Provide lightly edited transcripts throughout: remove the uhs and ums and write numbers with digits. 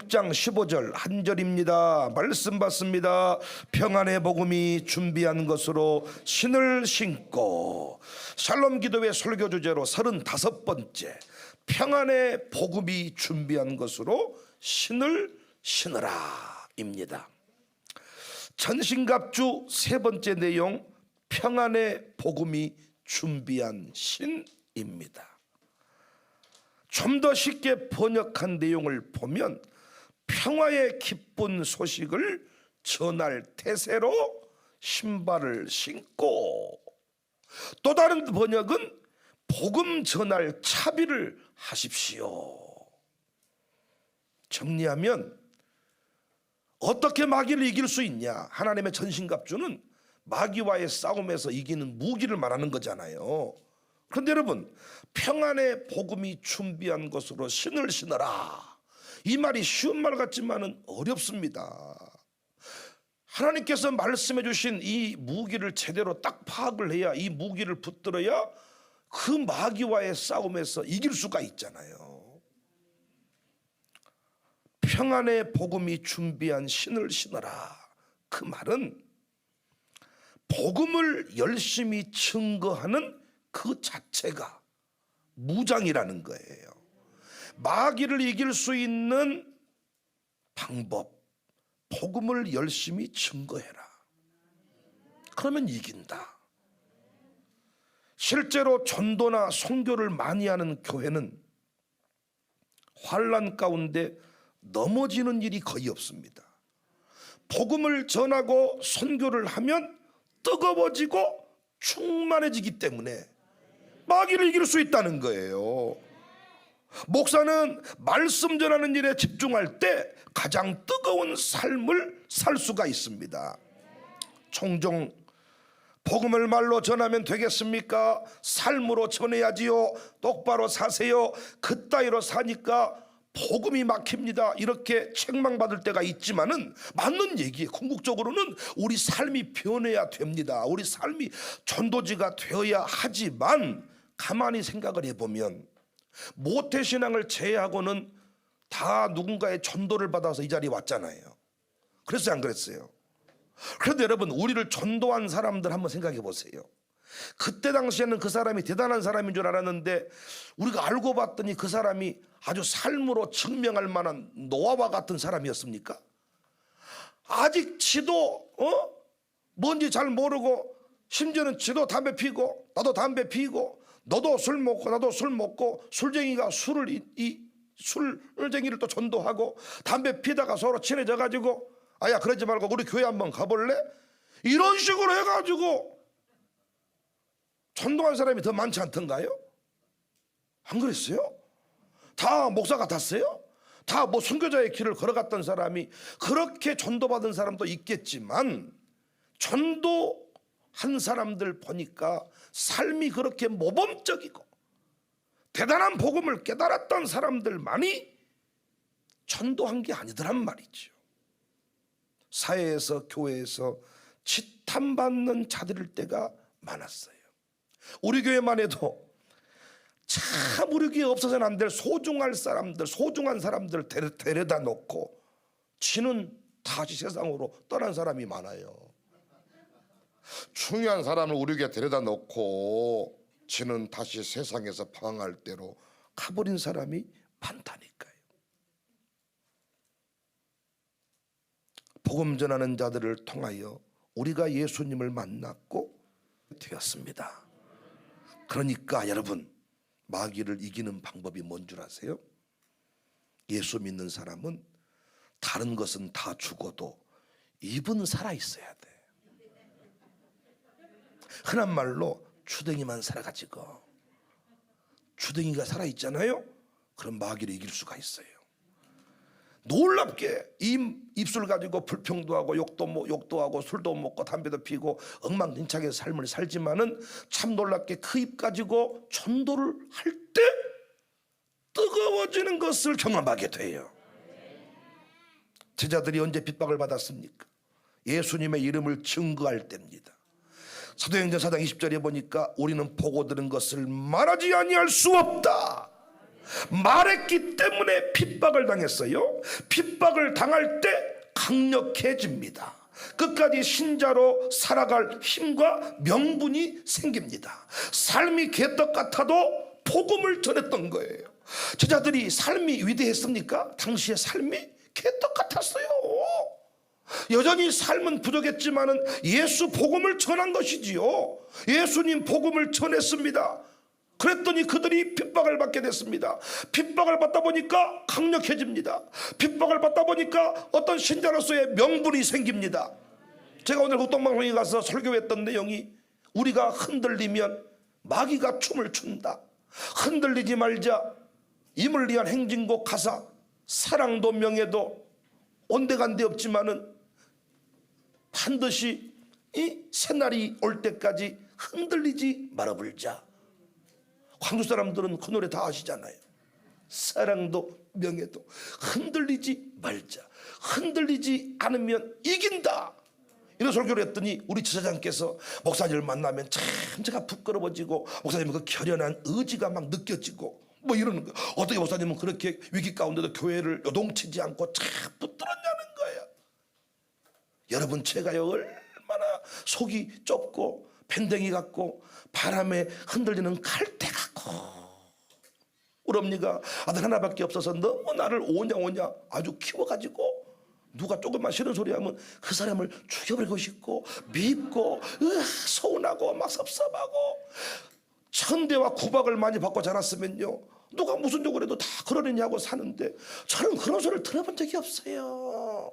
6장 15절 한 절입니다. 말씀 받습니다. 평안의 복음이 준비한 것으로 신을 신고. 샬롬 기도회 설교 주제로 35번째, 평안의 복음이 준비한 것으로 신을 신으라 입니다. 전신갑주 세 번째 내용, 평안의 복음이 준비한 신입니다. 좀 더 쉽게 번역한 내용을 보면 평화의 기쁜 소식을 전할 태세로 신발을 신고, 또 다른 번역은 복음 전할 차비를 하십시오. 정리하면 어떻게 마귀를 이길 수 있냐? 하나님의 전신갑주는 마귀와의 싸움에서 이기는 무기를 말하는 거잖아요. 그런데 여러분, 평안의 복음이 준비한 것으로 신을 신어라, 이 말이 쉬운 말 같지만은 어렵습니다. 하나님께서 말씀해 주신 이 무기를 제대로 딱 파악을 해야, 이 무기를 붙들어야 그 마귀와의 싸움에서 이길 수가 있잖아요. 평안의 복음이 준비한 신을 신어라, 그 말은 복음을 열심히 증거하는 그 자체가 무장이라는 거예요. 마귀를 이길 수 있는 방법, 복음을 열심히 증거해라. 그러면 이긴다. 실제로 전도나 선교를 많이 하는 교회는 환난 가운데 넘어지는 일이 거의 없습니다. 복음을 전하고 선교를 하면 뜨거워지고 충만해지기 때문에 마귀를 이길 수 있다는 거예요. 목사는 말씀 전하는 일에 집중할 때 가장 뜨거운 삶을 살 수가 있습니다. 종종 복음을 말로 전하면 되겠습니까? 삶으로 전해야지요. 똑바로 사세요. 그따위로 사니까 복음이 막힙니다, 이렇게 책망받을 때가 있지만은 맞는 얘기예요. 궁극적으로는 우리 삶이 변해야 됩니다. 우리 삶이 전도지가 되어야 하지만, 가만히 생각을 해보면 모태신앙을 제외하고는 다 누군가의 전도를 받아서 이 자리에 왔잖아요. 그랬어요, 안 그랬어요? 그런데 여러분, 우리를 전도한 사람들 한번 생각해 보세요. 그때 당시에는 그 사람이 대단한 사람인 줄 알았는데 우리가 알고 봤더니 그 사람이 아주 삶으로 증명할 만한 노아와 같은 사람이었습니까? 아직 지도 뭔지 잘 모르고, 심지어는 지도 담배 피고 나도 담배 피고, 너도 술 먹고 나도 술 먹고, 술쟁이가 술쟁이를 또 전도하고, 담배 피다가 서로 친해져 가지고 아야 그러지 말고 우리 교회 한번 가볼래? 이런 식으로 해가지고 전도한 사람이 더 많지 않던가요? 안 그랬어요? 다 목사 같았어요? 다 뭐 선교자의 길을 걸어갔던 사람이, 그렇게 전도받은 사람도 있겠지만 전도한 사람들 보니까 삶이 그렇게 모범적이고 대단한 복음을 깨달았던 사람들만이 전도한 게 아니더란 말이죠. 사회에서, 교회에서 지탄받는 자들일 때가 많았어요. 우리 교회만 해도 참 우리 교회에 없어서는 안 될 소중한 사람들 데려다 놓고 지는 다시 세상으로 떠난 사람이 많아요. 중요한 사람을 우리 교회에 데려다 놓고 지는 다시 세상에서 방황할 대로 가버린 사람이 많다니까요. 복음 전하는 자들을 통하여 우리가 예수님을 만났고 되었습니다. 그러니까 여러분, 마귀를 이기는 방법이 뭔 줄 아세요? 예수 믿는 사람은 다른 것은 다 죽어도 입은 살아있어야 돼. 흔한 말로 주댕이만 살아가지고, 주댕이가 살아있잖아요? 그럼 마귀를 이길 수가 있어요. 놀랍게 입술 가지고 불평도 하고 욕도 하고 술도 먹고 담배도 피고 엉망진창의 삶을 살지만은 참 놀랍게 그 입 가지고 전도를 할 때 뜨거워지는 것을 경험하게 돼요. 제자들이 언제 핍박을 받았습니까? 예수님의 이름을 증거할 때입니다. 사도행전 4장 20절에 보니까 우리는 보고 들은 것을 말하지 아니할 수 없다. 말했기 때문에 핍박을 당했어요. 핍박을 당할 때 강력해집니다. 끝까지 신자로 살아갈 힘과 명분이 생깁니다. 삶이 개떡 같아도 복음을 전했던 거예요. 제자들이 삶이 위대했습니까? 당시의 삶이 개떡 같았어요. 여전히 삶은 부족했지만은 예수 복음을 전한 것이지요. 예수님 복음을 전했습니다. 그랬더니 그들이 핍박을 받게 됐습니다. 핍박을 받다 보니까 강력해집니다. 핍박을 받다 보니까 어떤 신자로서의 명분이 생깁니다. 제가 오늘 국동방송에 가서 설교했던 내용이 우리가 흔들리면 마귀가 춤을 춘다. 흔들리지 말자. 임을 위한 행진곡 가사, 사랑도 명예도 온데간데 없지만은 반드시 이 새날이 올 때까지 흔들리지 말아불자. 광주 사람들은 그 노래 다 아시잖아요. 사랑도 명예도 흔들리지 말자. 흔들리지 않으면 이긴다. 이런 설교를 했더니 우리 지사장께서 목사님을 만나면 참 제가 부끄러워지고 목사님은 그 결연한 의지가 막 느껴지고 뭐 이러는 거예요. 어떻게 목사님은 그렇게 위기 가운데도 교회를 요동치지 않고 참 붙들었냐는 거예요. 여러분, 제가요 얼마나 속이 좁고 밴댕이 같고 바람에 흔들리는 갈대 같고 우리 어머니가 아들 하나밖에 없어서 너무 나를 오냐 아주 키워가지고 누가 조금만 싫은 소리 하면 그 사람을 죽여버리고 싶고 밉고 서운하고 막 섭섭하고 천대와 구박을 많이 받고 자랐으면요 누가 무슨 욕을 해도 다 그러느냐고 사는데 저는 그런 소리를 들어본 적이 없어요.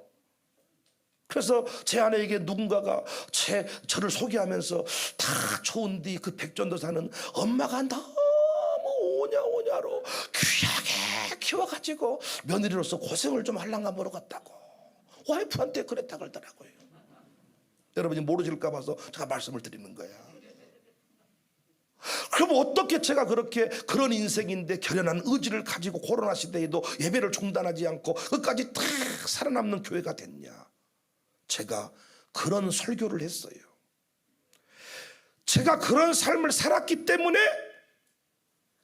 그래서 제 아내에게 누군가가 저를 소개하면서 다 좋은데 그 백전도 사는 엄마가 너무 오냐로 귀하게 키워가지고 며느리로서 고생을 좀 할랑가 모르겠다고 와이프한테 그랬다 그러더라고요. 여러분이 모르실까 봐서 제가 말씀을 드리는 거야. 그럼 어떻게 제가 그런 인생인데 결연한 의지를 가지고 코로나 시대에도 예배를 중단하지 않고 끝까지 탁 살아남는 교회가 됐냐? 제가 그런 설교를 했어요. 제가 그런 삶을 살았기 때문에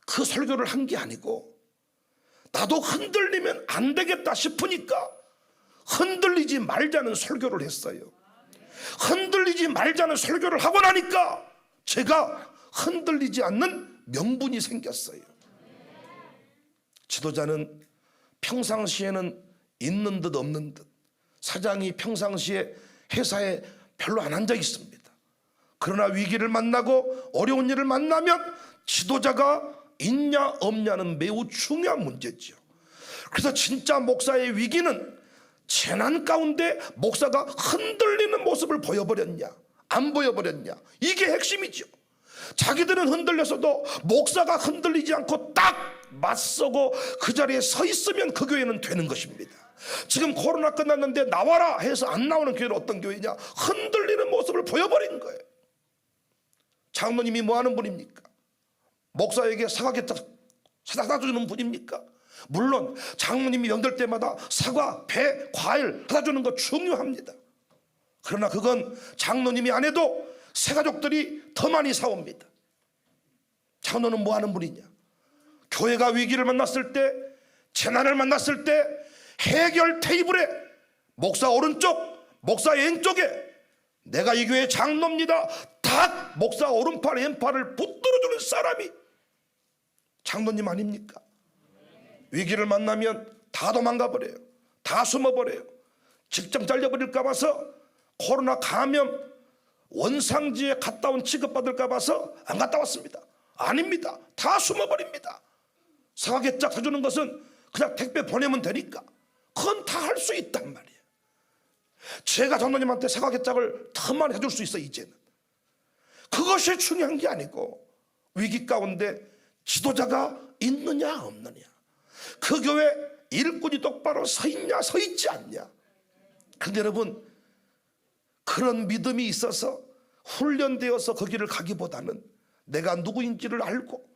그 설교를 한 게 아니고 나도 흔들리면 안 되겠다 싶으니까 흔들리지 말자는 설교를 했어요. 흔들리지 말자는 설교를 하고 나니까 제가 흔들리지 않는 명분이 생겼어요. 지도자는 평상시에는 있는 듯 없는 듯 사장이 평상시에 회사에 별로 안 앉아 있습니다. 그러나 위기를 만나고 어려운 일을 만나면 지도자가 있냐 없냐는 매우 중요한 문제죠. 그래서 진짜 목사의 위기는 재난 가운데 목사가 흔들리는 모습을 보여버렸냐 안 보여버렸냐 이게 핵심이죠. 자기들은 흔들렸어도 목사가 흔들리지 않고 딱 맞서고 그 자리에 서 있으면 그 교회는 되는 것입니다. 지금 코로나 끝났는데 나와라 해서 안 나오는 교회는 어떤 교회냐? 흔들리는 모습을 보여버린 거예요. 장로님이 뭐 하는 분입니까? 목사에게 사과 사다 주는 분입니까? 물론 장로님이 명절 때마다 사과, 배, 과일 사다 주는 거 중요합니다. 그러나 그건 장로님이 안 해도 새가족들이 더 많이 사옵니다. 장로는 뭐 하는 분이냐? 교회가 위기를 만났을 때, 재난을 만났을 때 해결 테이블에 목사 오른쪽, 목사 왼쪽에 내가 이 교회 장로입니다. 딱 목사 오른팔 왼팔을 붙들어주는 사람이 장로님 아닙니까? 위기를 만나면 다 도망가버려요. 다 숨어버려요. 직장 잘려버릴까 봐서 코로나 감염 원상지에 갔다 온 취급받을까 봐서 안 갔다 왔습니다. 아닙니다. 다 숨어버립니다. 사과개짝 사주는 것은 그냥 택배 보내면 되니까 그건 다 할 수 있단 말이에요. 제가 장로님한테 사과개짝을 더 많이 해줄 수 있어. 이제는 그것이 중요한 게 아니고 위기 가운데 지도자가 있느냐 없느냐, 그 교회 일꾼이 똑바로 서 있냐 서 있지 않냐. 근데 여러분, 그런 믿음이 있어서 훈련되어서 거기를 가기보다는 내가 누구인지를 알고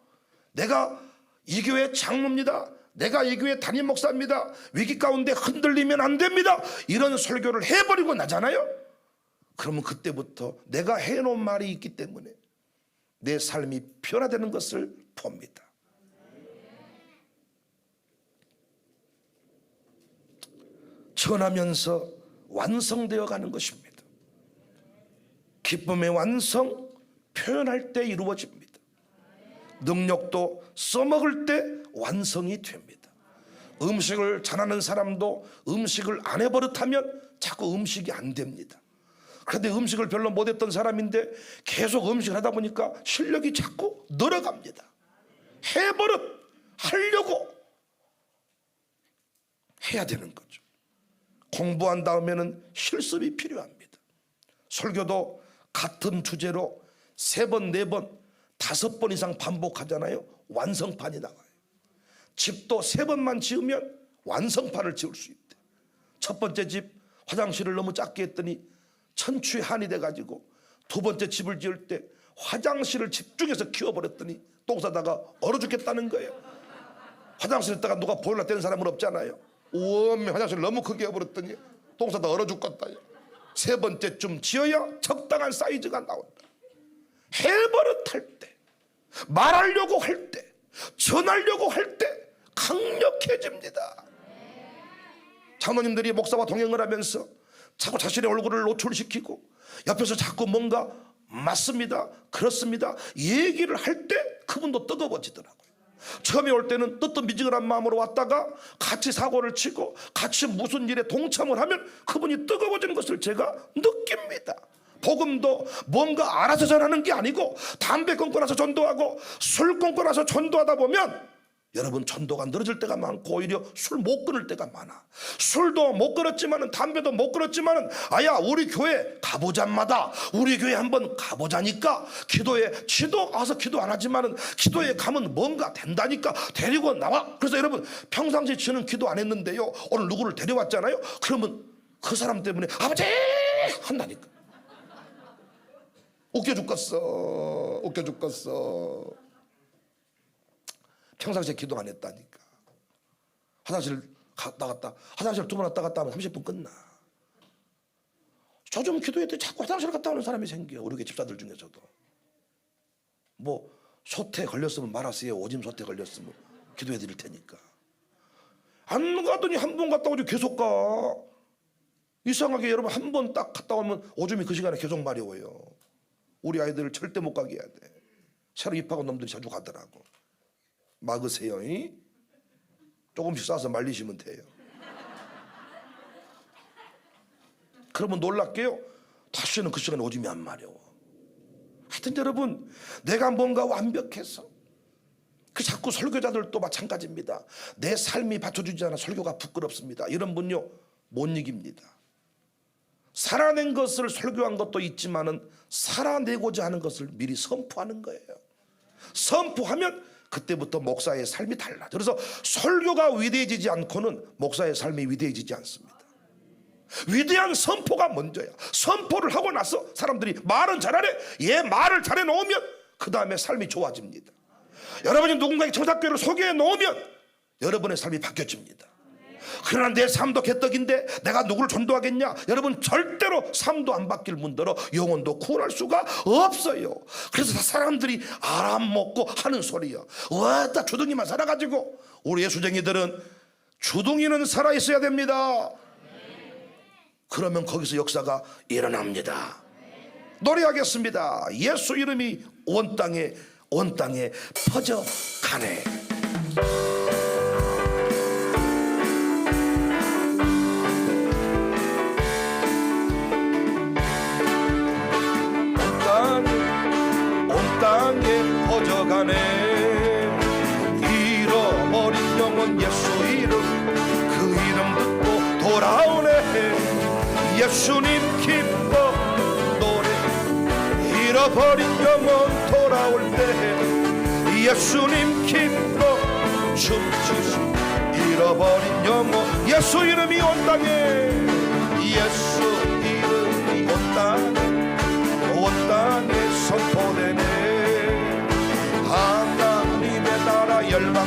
내가 이 교회 장로입니다, 내가 이 교회 담임 목사입니다, 위기 가운데 흔들리면 안 됩니다, 이런 설교를 해버리고 나잖아요. 그러면 그때부터 내가 해놓은 말이 있기 때문에 내 삶이 변화되는 것을 봅니다. 전하면서 완성되어 가는 것입니다. 기쁨의 완성, 표현할 때 이루어집니다. 능력도 써먹을 때 완성이 됩니다. 음식을 잘하는 사람도 음식을 안 해버릇하면 자꾸 음식이 안 됩니다. 그런데 음식을 별로 못했던 사람인데 계속 음식을 하다 보니까 실력이 자꾸 늘어갑니다. 해버릇 하려고 해야 되는 거죠. 공부한 다음에는 실습이 필요합니다. 설교도 같은 주제로 3번, 4번, 5번 이상 반복하잖아요. 완성판이 나와요. 집도 3번만 지으면 완성판을 지을 수 있대. 첫 번째 집 화장실을 너무 작게 했더니 천추의 한이 돼가지고 2번째 집을 지을 때 화장실을 집중해서 키워버렸더니 똥 싸다가 얼어 죽겠다는 거예요. 화장실에다가 누가 보일러 떼는 사람은 없잖아요. 우엄 화장실 너무 크게 해버렸더니 똥 싸다 얼어 죽겠다. 3번째쯤 지어야 적당한 사이즈가 나온다. 해버릇할 때, 말하려고 할 때, 전하려고 할 때 강력해집니다. 장로님들이 목사와 동행을 하면서 자꾸 자신의 얼굴을 노출시키고 옆에서 자꾸 뭔가 맞습니다, 그렇습니다 얘기를 할 때 그분도 뜨거워지더라고요. 처음에 올 때는 뜨뜻미지근한 마음으로 왔다가 같이 사고를 치고 같이 무슨 일에 동참을 하면 그분이 뜨거워지는 것을 제가 느낍니다. 복음도 뭔가 알아서 전하는 게 아니고 담배 끊고 나서 전도하고 술 끊고 나서 전도하다 보면 여러분 전도가 늘어질 때가 많고 오히려 술 못 끊을 때가 많아. 술도 못 끊었지만은 담배도 못 끊었지만은 아야 우리 교회 가보자마다 우리 교회 한번 가보자니까 기도에 지도 와서 기도 안 하지만은 기도에 가면 뭔가 된다니까 데리고 나와. 그래서 여러분 평상시에 저는 기도 안 했는데요 오늘 누구를 데려왔잖아요. 그러면 그 사람 때문에 아버지 한다니까. 웃겨 죽겠어. 평상시에 기도 안 했다니까. 화장실 갔다 갔다 화장실 2번 왔다 갔다 하면 30분 끝나. 저 좀 기도했더니 자꾸 화장실 갔다 오는 사람이 생겨. 우리 교회 집사들 중에서도 뭐 소태 걸렸으면 말하세요. 오줌 소태 걸렸으면 기도해 드릴 테니까. 안 가더니 한 번 갔다 오지 계속 가. 이상하게 여러분 한 번 딱 갔다 오면 오줌이 그 시간에 계속 마려워요. 우리 아이들을 절대 못 가게 해야 돼. 새로 입학한 놈들이 자주 가더라고. 막으세요. 조금씩 싸서 말리시면 돼요. 그러면 놀랍게요 다시는 그 시간에 오줌이 안 마려워. 하여튼 여러분 내가 뭔가 완벽해서 그 자꾸 설교자들도 마찬가지입니다. 내 삶이 받쳐주지 않아 설교가 부끄럽습니다. 이런 분요 못 이깁니다. 살아낸 것을 설교한 것도 있지만은 살아내고자 하는 것을 미리 선포하는 거예요. 선포하면 그때부터 목사의 삶이 달라져. 그래서 설교가 위대해지지 않고는 목사의 삶이 위대해지지 않습니다. 위대한 선포가 먼저야. 선포를 하고 나서 사람들이 말은 잘하네. 얘 말을 잘해 놓으면 그 다음에 삶이 좋아집니다. 여러분이 누군가에게 청사교회를 소개해 놓으면 여러분의 삶이 바뀌어집니다. 그러나 내 삶도 개떡인데 내가 누구를 전도하겠냐? 여러분 절대로 삶도 안 바뀔 문더러 영혼도 구원할 수가 없어요. 그래서 사람들이 알아먹고 하는 소리요. 와따 주둥이만 살아가지고. 우리 예수쟁이들은 주둥이는 살아있어야 됩니다. 그러면 거기서 역사가 일어납니다. 노래하겠습니다. 예수 이름이 온 땅에 퍼져가네. 땅에 퍼져가네. 잃어버린 영혼 예수 이름 그 이름 듣고 돌아오네. 예수님 기뻐 노래. 잃어버린 영혼 돌아올 때 예수님 기뻐 춤추시. 잃어버린 영혼 예수 이름이 온 땅에 예수 이름이 온 땅에 선포되네. 하나님의 나라 열방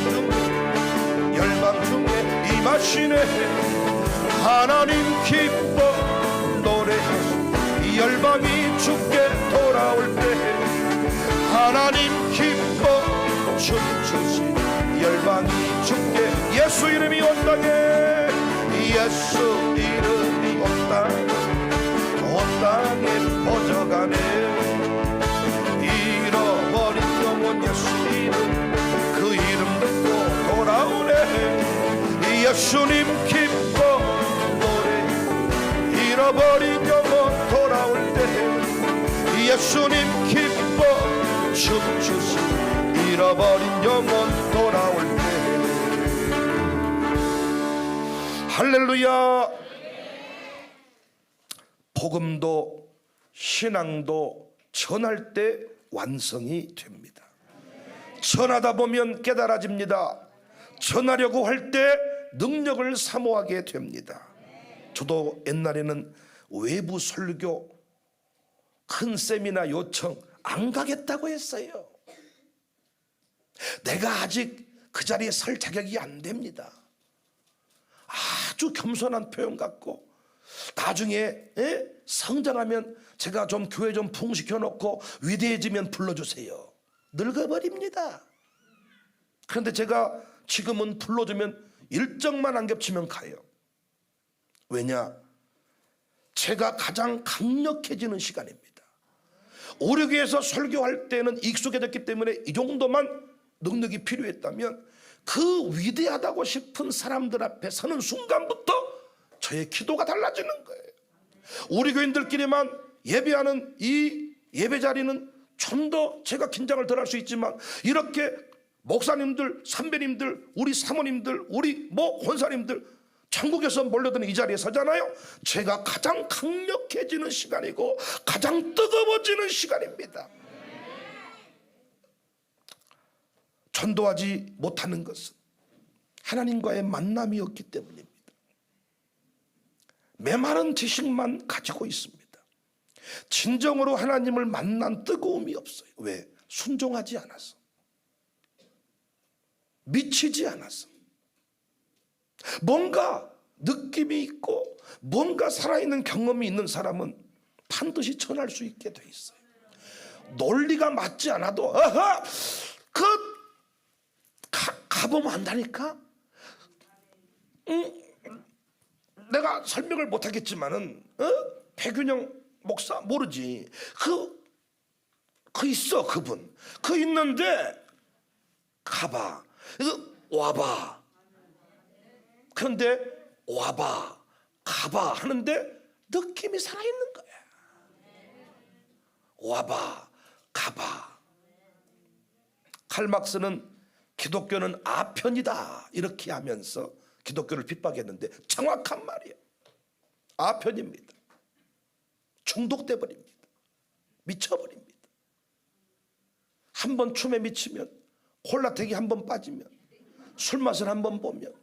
중에 임하시네. 하나님 기뻐 노래하시. 열방이 주께 돌아올 때 하나님 기뻐 춤추시. 열방이 주께 예수 이름이 온 땅에 예수 이름이 온 땅에 퍼져가네. 잃어버린 영혼 예수 이름, 그 이름 듣고 돌아오네. 예수님 기뻐 노래, 잃어버린 영혼 돌아올 때 예수님 기뻐 춤추시. 잃어버린 영혼 돌아올 때. 할렐루야. 복음도 신앙도 전할 때 완성이 됩니다. 전하다 보면 깨달아집니다. 전하려고 할 때 능력을 사모하게 됩니다. 저도 옛날에는 외부 설교 큰 세미나 요청 안 가겠다고 했어요. 내가 아직 그 자리에 설 자격이 안 됩니다. 아주 겸손한 표현 같고, 나중에 성장하면 제가 좀 교회 좀 부흥시켜 놓고 위대해지면 불러주세요. 늙어버립니다. 그런데 제가 지금은 불러주면 일정만 안 겹치면 가요. 왜냐? 제가 가장 강력해지는 시간입니다. 오류교에서 설교할 때는 익숙해졌기 때문에 이 정도만 능력이 필요했다면, 그 위대하다고 싶은 사람들 앞에 서는 순간부터 저의 기도가 달라지는 거예요. 우리 교인들끼리만 예배하는 이 예배 자리는 좀 더 제가 긴장을 덜 할 수 있지만, 이렇게 목사님들, 선배님들, 우리 사모님들, 우리 권사님들 전국에서 몰려드는 이 자리에 서잖아요. 제가 가장 강력해지는 시간이고 가장 뜨거워지는 시간입니다. 전도하지 못하는 것은 하나님과의 만남이 없기 때문입니다. 메마른 지식만 가지고 있습니다. 진정으로 하나님을 만난 뜨거움이 없어요. 왜? 순종하지 않아서, 미치지 않아서. 뭔가 느낌이 있고 뭔가 살아있는 경험이 있는 사람은 반드시 전할 수 있게 돼 있어요. 논리가 맞지 않아도 가보면 안다니까. 내가 설명을 못하겠지만은 백윤영 목사 모르지. 그 있어, 그분. 그 있는데 가봐, 와봐. 그런데 와봐, 가봐 하는데 느낌이 살아있는 거야. 와봐, 가봐. 칼막스는 기독교는 아편이다 이렇게 하면서 기독교를 핍박했는데 정확한 말이에요. 아편입니다. 중독돼 버립니다. 미쳐버립니다. 한번 춤에 미치면, 콜라텍이 한번 빠지면, 술맛을 한번 보면,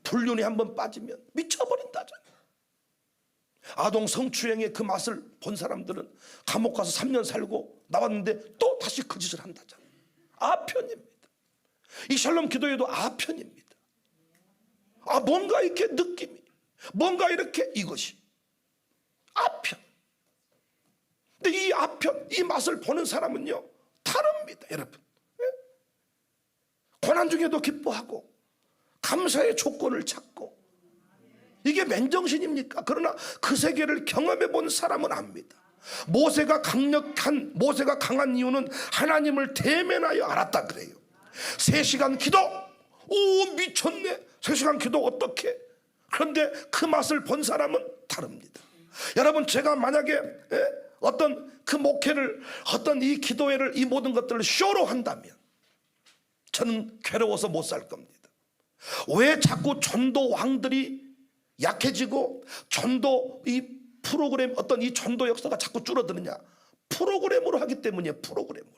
불륜이 한번 빠지면 미쳐버린다잖아요. 아동 성추행의 그 맛을 본 사람들은 감옥 가서 3년 살고 나왔는데 또 다시 그 짓을 한다잖아요. 아편입니다. 이 샬롬 기도에도 아편입니다. 뭔가 이렇게 느낌이, 뭔가 이렇게 이것이 아편. 근데 이 아편, 이 맛을 보는 사람은요 다릅니다. 여러분, 고난 중에도 기뻐하고 감사의 조건을 찾고, 이게 맨정신입니까? 그러나 그 세계를 경험해 본 사람은 압니다. 모세가 강한 이유는 하나님을 대면하여 알았다 그래요. 3시간 기도, 미쳤네. 3시간 기도 어떻게? 그런데 그 맛을 본 사람은 다릅니다. 여러분, 제가 만약에 어떤 그 목회를, 어떤 이 기도회를, 이 모든 것들을 쇼로 한다면 저는 괴로워서 못 살 겁니다. 왜 자꾸 전도 왕들이 약해지고 전도 이 프로그램, 어떤 이 전도 역사가 자꾸 줄어드느냐? 프로그램으로 하기 때문이에요. 프로그램으로.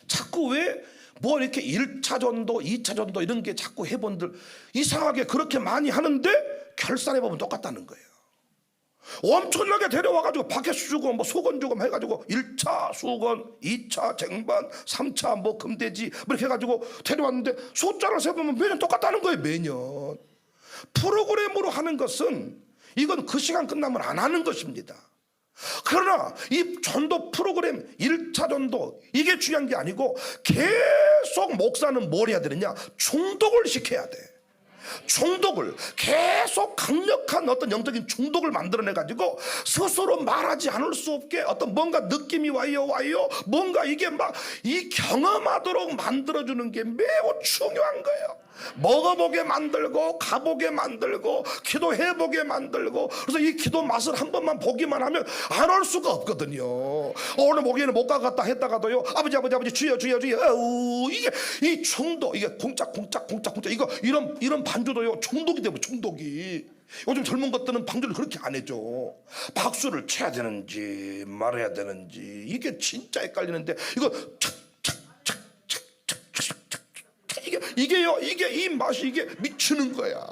자꾸 왜 이렇게 1차 전도, 2차 전도 이런 게 자꾸 회원들 이상하게 그렇게 많이 하는데 결산해보면 똑같다는 거예요. 엄청나게 데려와가지고 박해수 주고 소건 주고 해가지고 1차 수건, 2차 쟁반, 3차 금돼지 이렇게 해가지고 데려왔는데 숫자를 세보면 매년 똑같다는 거예요. 매년. 프로그램으로 하는 것은 이건 그 시간 끝나면 안 하는 것입니다. 그러나 이 전도 프로그램 1차 전도 이게 중요한 게 아니고, 계속 목사는 뭘 해야 되느냐? 중독을 시켜야 돼. 중독을 계속 강력한 어떤 영적인 중독을 만들어내 가지고 스스로 말하지 않을 수 없게 어떤 뭔가 느낌이 와요 뭔가 이게 막 이 경험하도록 만들어주는 게 매우 중요한 거예요. 먹어보게 만들고 가보게 만들고 기도해보게 만들고. 그래서 이 기도 맛을 한 번만 보기만 하면 안 올 수가 없거든요. 오늘 목요일에 못 가겠다 했다가도요, 아버지 주여 이게 이 중독, 이게 공짝 이거 이런 반주도요 중독이 되고, 중독이. 요즘 젊은 것들은 방주를 그렇게 안 해줘. 박수를 쳐야 되는지 말아야 되는지 이게 진짜 헷갈리는데, 이거 이게요, 이게 이 맛이 이게 미치는 거야.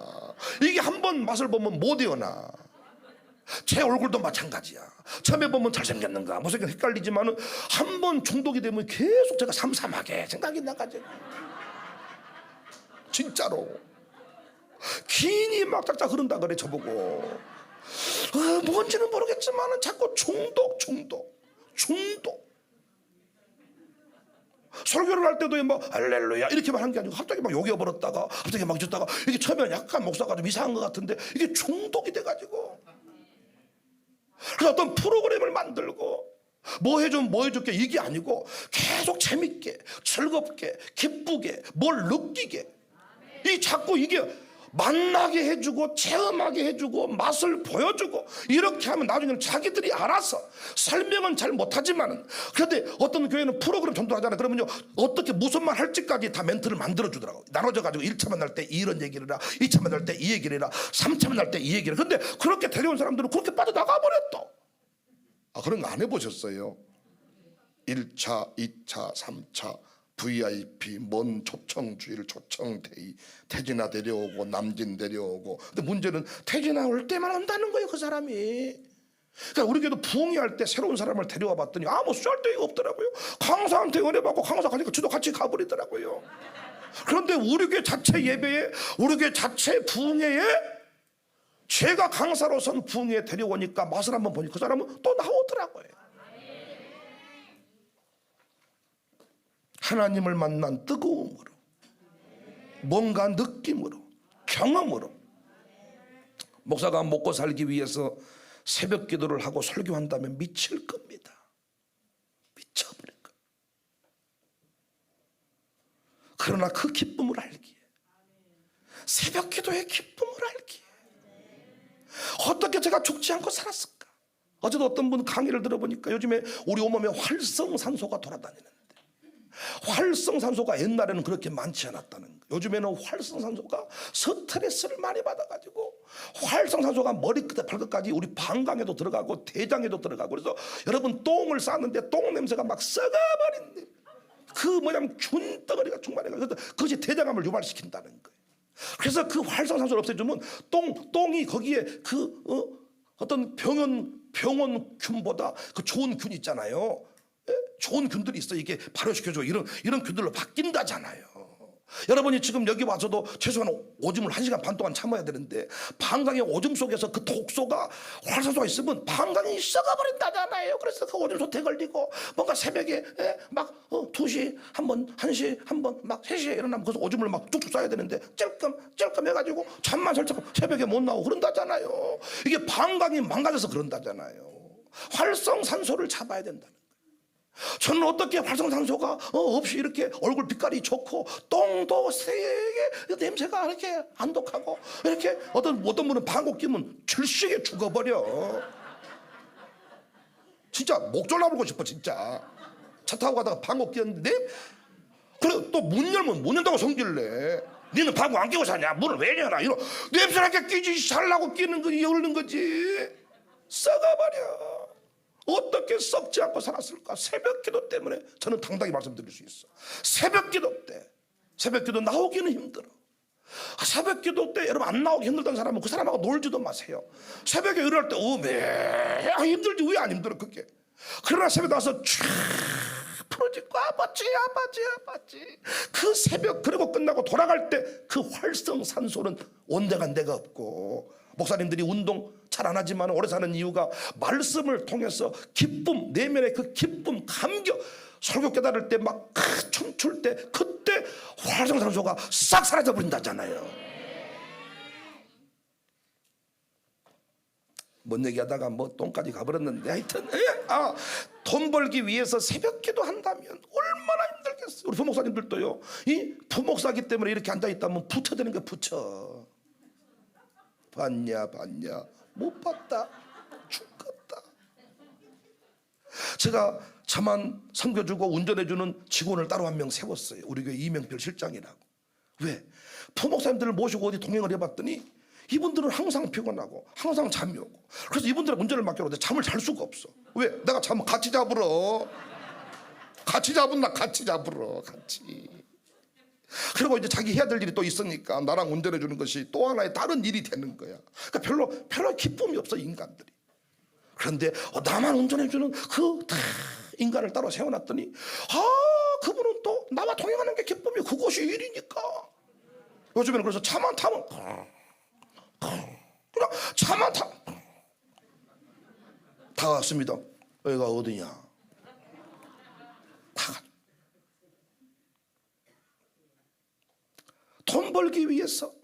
이게 한 번 맛을 보면 못 이어나. 제 얼굴도 마찬가지야. 처음에 보면 잘생겼는가 못생겼는가 헷갈리지만은 한 번 중독이 되면 계속 제가 삼삼하게 생각이 나가지고, 진짜로 긴이 막 짝짝 흐른다 그래 저보고. 뭔지는 모르겠지만은 자꾸 중독. 설교를 할 때도 뭐 할렐루야 이렇게만 한 게 아니고 갑자기 막 욕해버렸다가 갑자기 막 줬다가, 이게 처음에는 약간 목사가 좀 이상한 것 같은데 이게 중독이 돼가지고. 그래서 어떤 프로그램을 만들고 뭐 해줄게 이게 아니고 계속 재밌게 즐겁게 기쁘게 뭘 느끼게, 이 자꾸 이게 만나게 해주고 체험하게 해주고 맛을 보여주고, 이렇게 하면 나중에는 자기들이 알아서, 설명은 잘 못하지만은, 그런데 어떤 교회는 프로그램 전도하잖아요. 그러면요 어떻게 무슨 말 할지까지 다 멘트를 만들어주더라고. 나눠져가지고 1차 만날 때 이런 얘기를 해라, 2차 만날 때 이 얘기를 해라, 3차 만날 때 이 얘기를. 근데 그렇게 데려온 사람들은 그렇게 빠져나가버렸어. 그런 거 안 해보셨어요? 1차 2차 3차 VIP 먼 초청주일 초청대의, 태진아 데려오고 남진 데려오고. 근데 문제는 태진아 올 때만 온다는 거예요 그 사람이. 그러니까 우리 교회도 부흥회 때 새로운 사람을 데려와 봤더니 아무 쓸데가 없더라고요. 강사한테 은혜 받고 강사 가니까 저도 같이 가버리더라고요. 그런데 우리 교회 자체 예배에, 우리 교회 자체 부흥회에 제가 강사로선 부흥회에 데려오니까 맛을 한번 보니 그 사람은 또 나오더라고요. 하나님을 만난 뜨거움으로, 뭔가 느낌으로, 경험으로. 목사가 먹고 살기 위해서 새벽 기도를 하고 설교한다면 미칠 겁니다. 미쳐버릴 거예요. 그러나 그 기쁨을 알기에, 새벽 기도의 기쁨을 알기에 어떻게 제가 죽지 않고 살았을까. 어제도 어떤 분 강의를 들어보니까 요즘에 우리 온몸에 활성산소가 돌아다니는, 활성산소가 옛날에는 그렇게 많지 않았다는 거예요. 요즘에는 활성산소가 스트레스를 많이 받아가지고 활성산소가 머리끝에 발끝까지 우리 방광에도 들어가고 대장에도 들어가고, 그래서 여러분 똥을 쌌는데 똥 냄새가 막 썩어버린대. 그 뭐냐면 균 덩어리가 충만해가지고 그것이 대장암을 유발시킨다는 거예요. 그래서 그 활성산소를 없애주면 똥이 거기에 어떤 병원 균보다 그 좋은 균 있잖아요. 좋은 균들이 있어. 이게 발효시켜줘. 이런 균들로 바뀐다잖아요. 여러분이 지금 여기 와서도 최소한 오줌을 1시간 반 동안 참아야 되는데, 방광의 오줌 속에서 그 독소가, 활성소가 있으면 방광이 썩어버린다잖아요. 그래서 그 오줌 소태 걸리고, 뭔가 새벽에 막 2시 한번, 1시 한번, 막 3시에 일어나면 거기서 오줌을 막 쭉쭉 싸야 되는데 찔끔 해가지고 잠만 설치고 새벽에 못 나오고 그런다잖아요. 이게 방광이 망가져서 그런다잖아요. 활성산소를 잡아야 된다는 거예요. 저는 어떻게 활성산소가 없이 이렇게 얼굴 빛깔이 좋고 똥도 세게 냄새가 이렇게 안 독하고, 이렇게 어떤 분은 방귀 끼면 질식에 죽어버려. 진짜 목 졸라불고 싶어 진짜. 차 타고 가다가 방귀 끼었는데, 그래 또 문 열면 문 열다고 성질 내. 니는 방귀 안 끼고 사냐, 문을 왜 열어, 이런 냄새나게 끼지, 살라고 끼는 거지, 열는 거지. 썩어버려. 어떻게 썩지 않고 살았을까? 새벽 기도 때문에 저는 당당히 말씀드릴 수 있어. 새벽 기도 나오기는 힘들어. 새벽 기도 때 여러분 안 나오기 힘들다는 사람은 그 사람하고 놀지도 마세요. 새벽에 일어날 때 왜 힘들지, 왜 안 힘들어 그게. 그러나 새벽에 나와서 쫙 풀어지고 아버지 그 새벽, 그리고 끝나고 돌아갈 때 그 활성산소는 온데간 데가 없고. 목사님들이 운동 잘 안 하지만 오래 사는 이유가 말씀을 통해서 기쁨, 내면의 그 기쁨, 감격, 설교 깨달을 때 막 춤출 때 그때 활성산소가 싹 사라져 버린다잖아요. 뭔 얘기하다가 뭐 똥까지 가버렸는데 하여튼 돈 벌기 위해서 새벽기도 한다면 얼마나 힘들겠어요. 우리 부목사님들도요, 이 부목사기 때문에 이렇게 앉아있다면 부처되는 게 부처. 봤냐 못 봤다, 죽겠다. 제가 차만 섬겨주고 운전해주는 직원을 따로 한 명 세웠어요. 우리 교회 이명필 실장이라고. 왜? 부목사님들을 모시고 어디 동행을 해봤더니 이분들은 항상 피곤하고 항상 잠이 오고, 그래서 이분들은 운전을 맡겨놓는데 잠을 잘 수가 없어. 왜? 내가 잠을 같이 잡으러 같이. 그리고 이제 자기 해야 될 일이 또 있으니까 나랑 운전해 주는 것이 또 하나의 다른 일이 되는 거야. 그러니까 별로 기쁨이 없어, 인간들이. 그런데 나만 운전해 주는 그 인간을 따로 세워놨더니 그분은 또 나와 동행하는 게 기쁨이, 그것이 일이니까. 요즘에는 그래서 차만 타면 그냥 차만 다 왔습니다. 여기가 어디냐? 다 돈 벌기 위해서,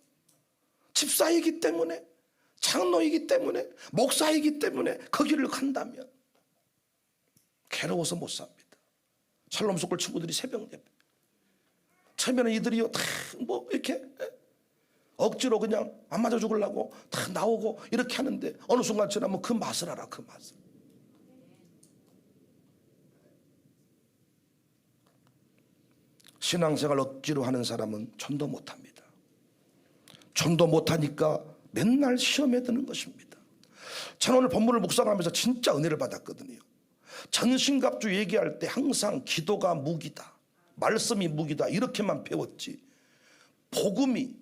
집사이기 때문에, 장로이기 때문에, 목사이기 때문에 그 길을 간다면 괴로워서 못 삽니다. 샬롬 스쿨 친구들이 새벽 예배, 처음에는 이들이요 다 뭐 이렇게 억지로 그냥 안 맞아 죽으려고 다 나오고 이렇게 하는데 어느 순간 지나면 그 맛을 알아. 그 맛을. 신앙생활 억지로 하는 사람은 전도 못합니다. 전도 못하니까 맨날 시험에 드는 것입니다. 저는 오늘 본문을 묵상하면서 진짜 은혜를 받았거든요. 전신갑주 얘기할 때 항상 기도가 무기다, 말씀이 무기다, 이렇게만 배웠지, 복음이,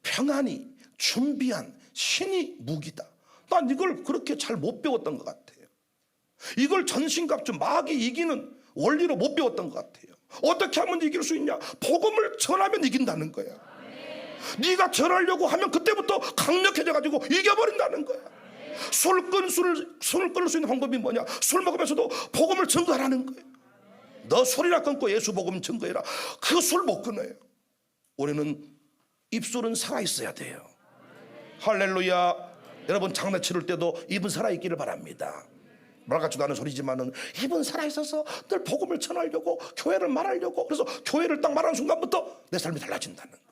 평안이, 준비한 신이 무기다, 난 이걸 그렇게 잘 못 배웠던 것 같아요. 이걸 전신갑주 마귀 이기는 원리로 못 배웠던 것 같아요. 어떻게 하면 이길 수 있냐? 복음을 전하면 이긴다는 거야. 네가 전하려고 하면 그때부터 강력해져가지고 이겨버린다는 거야. 손을 끊을 수 있는 방법이 뭐냐? 술 먹으면서도 복음을 증거하라는 거예요. 너 술이나 끊고 예수 복음 증거해라. 그 술 못 끊어요. 우리는 입술은 살아있어야 돼요. 할렐루야. 여러분 장례 치를 때도 입은 살아있기를 바랍니다. 말 같지도 않은 소리지만은 입은 살아있어서 늘 복음을 전하려고, 교회를 말하려고, 그래서 교회를 딱 말하는 순간부터 내 삶이 달라진다는 거예요.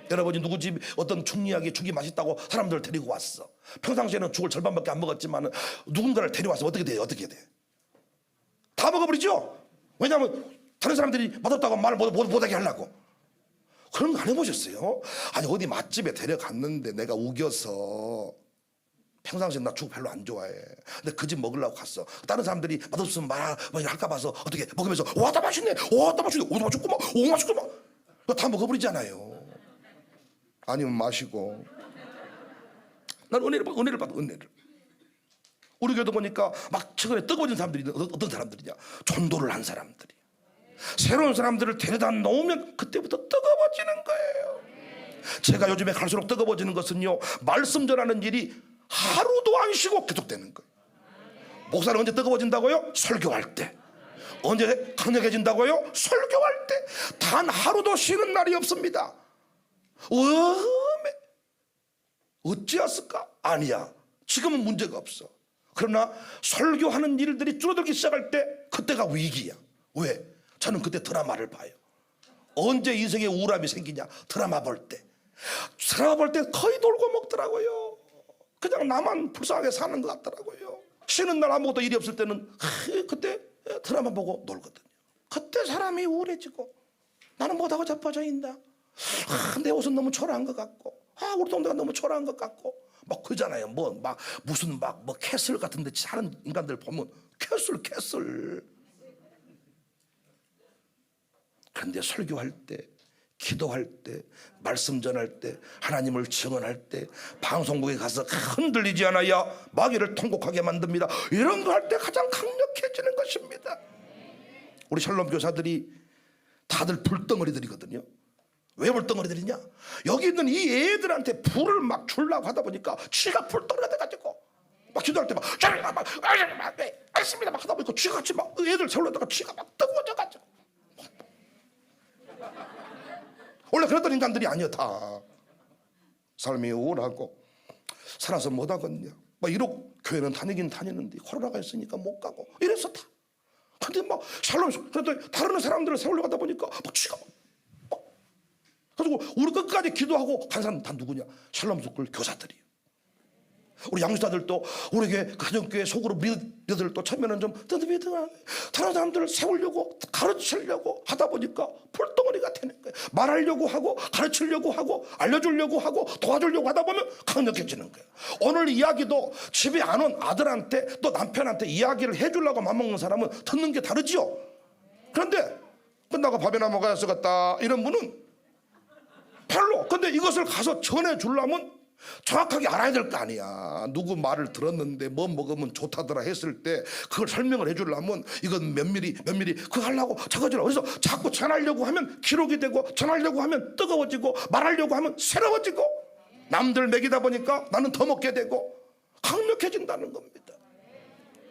여러분이 누구 집 어떤 중리하게 죽이 맛있다고 사람들을 데리고 왔어. 평상시에는 죽을 절반밖에 안 먹었지만 누군가를 데려와서 어떻게 돼? 다 먹어버리죠. 왜냐하면 다른 사람들이 맛없다고 말을 못하게 하려고. 그런 거 안 해보셨어요? 아니 어디 맛집에 데려갔는데 내가 우겨서, 평상시에 나 죽 별로 안 좋아해. 근데 그 집 먹으려고 갔어. 다른 사람들이 맛없으면 할까 봐서 어떻게 먹으면서 다 맛있네, 다 맛있구만. 다 먹어버리잖아요. 아니면 마시고. 난 은혜를 받아. 우리 교회도 보니까 막 최근에 뜨거워진 사람들이 어떤 사람들이냐? 전도를 한 사람들이. 새로운 사람들을 데려다 놓으면 그때부터 뜨거워지는 거예요. 제가 요즘에 갈수록 뜨거워지는 것은요, 말씀 전하는 일이 하루도 안 쉬고 계속되는 거예요. 목사는 언제 뜨거워진다고요? 설교할 때. 언제 강력해진다고요? 설교할 때. 단 하루도 쉬는 날이 없습니다. 어찌했을까? 아니야, 지금은 문제가 없어. 그러나 설교하는 일들이 줄어들기 시작할 때 그때가 위기야. 왜? 저는 그때 드라마를 봐요. 언제 인생에 우울함이 생기냐? 드라마 볼 때 거의 놀고 먹더라고요. 그냥 나만 불쌍하게 사는 것 같더라고요. 쉬는 날 아무것도 일이 없을 때는 그때 드라마 보고 놀거든요. 그때 사람이 우울해지고, 나는 못하고 자빠져 있다. 내 옷은 너무 초라한 것 같고, 우리 동네가 너무 초라한 것 같고, 막 그러잖아요. 무슨 캐슬 같은 데 사는 인간들 보면 캐슬. 그런데 설교할 때, 기도할 때, 말씀 전할 때, 하나님을 증언할 때, 방송국에 가서 흔들리지 않아야 마귀를 통곡하게 만듭니다. 이런 거 할 때 가장 강력해지는 것입니다. 우리 샬롬 교사들이 다들 불덩어리들이거든요. 왜 불덩어리들이냐? 여기 있는 이 애들한테 불을 막 주려고 하다 보니까 쥐가 불덩어리가 돼가지고 막 기도할 때 알겠습니다 막 하다 보니까 쥐같이 막 애들 세우려다가 쥐가 막 뜨거워져가지고. 원래 그랬던 인간들이 아니야. 다 삶이 우울하고 살아서 못하겠냐, 막 이러고 교회는 다니긴 다니는데 코로나가 있으니까 못 가고 이랬었다. 근데 막 샬롬, 그런데 다른 사람들을 세우려고 하다 보니까 막 쥐가 막 그래가지고 우리 끝까지 기도하고 간 사람 다 누구냐? 샬롬 스쿨 교사들이에요. 우리 양수자들도 우리 교회 가정교회 속으로 리더들도 처음에는 좀 뜨드비드한 다른 사람들을 세우려고 가르치려고 하다 보니까 풀덩어리가 되는 거예요. 말하려고 하고 가르치려고 하고 알려주려고 하고 도와주려고 하다 보면 강력해지는 거예요. 오늘 이야기도 집에 안 온 아들한테 또 남편한테 이야기를 해주려고 맘먹는 사람은 듣는 게 다르지요. 그런데 끝나고 밥이나 먹어야 쓰겠다 이런 분은 별로. 근데 이것을 가서 전해주려면 정확하게 알아야 될 거 아니야. 누구 말을 들었는데 뭐 먹으면 좋다더라 했을 때 그걸 설명을 해주려면 이건 몇 미리 그거 하려고 적어주라. 그래서 자꾸 전하려고 하면 기록이 되고 전하려고 하면 뜨거워지고 말하려고 하면 새로워지고 남들 먹이다 보니까 나는 더 먹게 되고 강력해진다는 겁니다.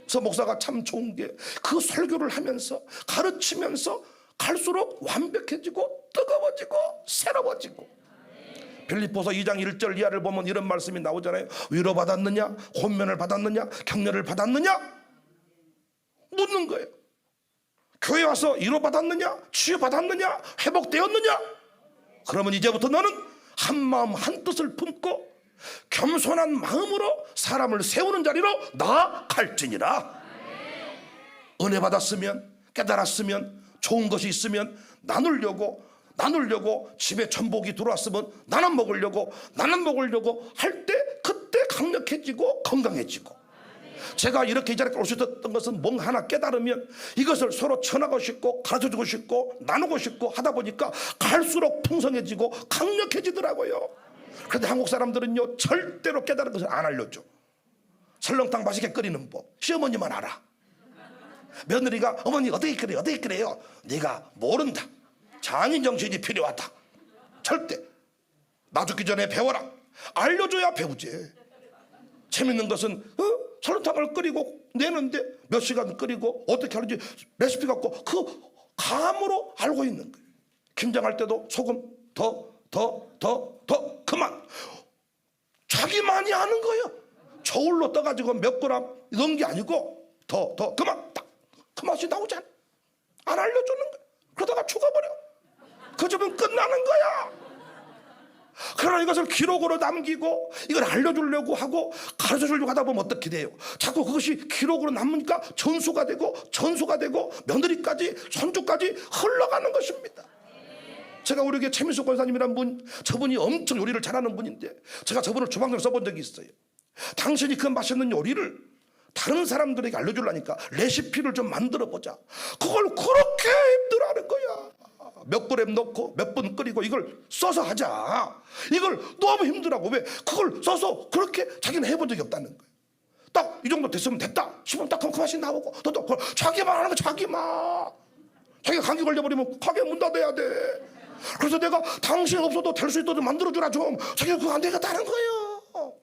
그래서 목사가 참 좋은 게 그 설교를 하면서 가르치면서 갈수록 완벽해지고 뜨거워지고 새로워지고. 빌립보서 2장 1절 이하를 보면 이런 말씀이 나오잖아요. 위로받았느냐? 혼면을 받았느냐? 격려를 받았느냐? 묻는 거예요. 교회 와서 위로받았느냐? 치유받았느냐? 회복되었느냐? 그러면 이제부터 너는 한 마음 한 뜻을 품고 겸손한 마음으로 사람을 세우는 자리로 나아갈지니라. 은혜 받았으면 깨달았으면 좋은 것이 있으면 나누려고 집에 전복이 들어왔으면 나는 먹으려고 할 때 그때 강력해지고 건강해지고. 제가 이렇게 이 자리에 오셨던 것은 뭔가 하나 깨달으면 이것을 서로 전하고 싶고 가르쳐주고 싶고 나누고 싶고 하다 보니까 갈수록 풍성해지고 강력해지더라고요. 그런데 한국 사람들은요 절대로 깨달은 것을 안 알려줘. 설렁탕 맛있게 끓이는 법 시어머니만 알아. 며느리가 어머니 어떻게 끓여요? 네가 모른다. 장인 정신이 필요하다. 절대 나 죽기 전에 배워라. 알려줘야 배우지. 재밌는 것은 설렁탕을 끓이고 내는데 몇 시간 끓이고 어떻게 하는지 레시피 갖고 그 감으로 알고 있는 거예요. 김장할 때도 소금 더 그만. 자기만이 아는 거예요. 저울로 떠가지고 몇 그램 넣은 게 아니고 더 그만 딱 그 맛이 나오지 않아. 안 알려주는 거야. 그러다가 죽어버려. 그 집은 끝나는 거야. 그러나 이것을 기록으로 남기고 이걸 알려주려고 하고 가르쳐주려고 하다 보면 어떻게 돼요? 자꾸 그것이 기록으로 남으니까 전수가 되고 며느리까지 손주까지 흘러가는 것입니다. 제가 우리 교회 최민수 권사님이란 분, 저분이 엄청 요리를 잘하는 분인데 제가 저분을 주방장으로 써본 적이 있어요. 당신이 그 맛있는 요리를 다른 사람들에게 알려주려니까 레시피를 좀 만들어보자. 그걸 그렇게 힘들어하는 거야. 몇 그램 넣고 몇 분 끓이고 이걸 써서 하자. 이걸 너무 힘들하고 왜 그걸 써서 그렇게 자기는 해본 적이 없다는 거예요. 딱 이 정도 됐으면 됐다 싶으면 딱 그 맛이 나오고 또 자기만 하는 거 자기가 감기 걸려버리면 가게 문 닫아야 돼. 그래서 내가 당신 없어도 될 수 있도록 만들어주라 좀. 자기가 그거 안 되겠다는 거예요.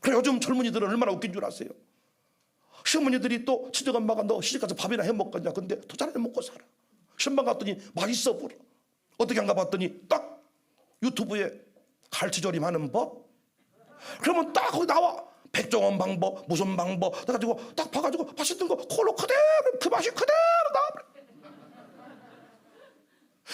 그래 요즘 젊은이들은 얼마나 웃긴 줄 아세요? 시어머니들이 또 친정엄마가 너 시집가서 밥이나 해먹겠냐. 근데 더 잘 해먹고 살아. 신방 갔더니 맛있어 보여. 어떻게 한가 봤더니 딱 유튜브에 갈치조림 하는 법. 그러면 딱 거기 나와. 백종원 방법 무슨 방법 해가지고 딱 봐가지고 맛있는 거 콜로 그대로 그 맛이 그대로 나와버려.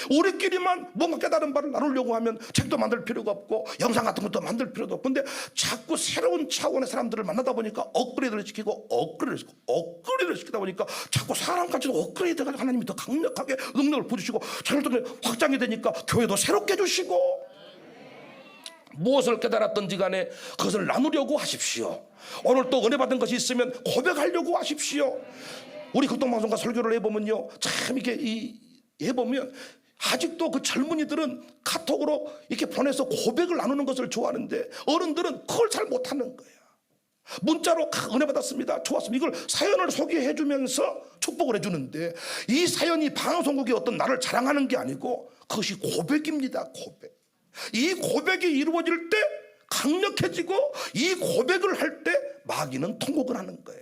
우리끼리만 뭔가 깨달은 바를 나누려고 하면 책도 만들 필요가 없고 영상 같은 것도 만들 필요도 없고. 근데 자꾸 새로운 차원의 사람들을 만나다 보니까 업그레이드를 시키고 업그레이드를 시키다 보니까 자꾸 사람까지도 업그레이드가 하나님이 더 강력하게 능력을 부으시고 자녀들이 확장이 되니까 교회도 새롭게 해주시고. 무엇을 깨달았든지 간에 그것을 나누려고 하십시오. 오늘 또 은혜 받은 것이 있으면 고백하려고 하십시오. 우리 극동방송과 설교를 해보면요 참 이렇게 해보면 아직도 그 젊은이들은 카톡으로 이렇게 보내서 고백을 나누는 것을 좋아하는데 어른들은 그걸 잘 못하는 거야. 문자로 은혜 받았습니다 좋았습니다 이걸 사연을 소개해 주면서 축복을 해주는데 이 사연이 방송국의 어떤 나를 자랑하는 게 아니고 그것이 고백입니다. 고백. 이 고백이 이루어질 때 강력해지고 이 고백을 할 때 마귀는 통곡을 하는 거예요.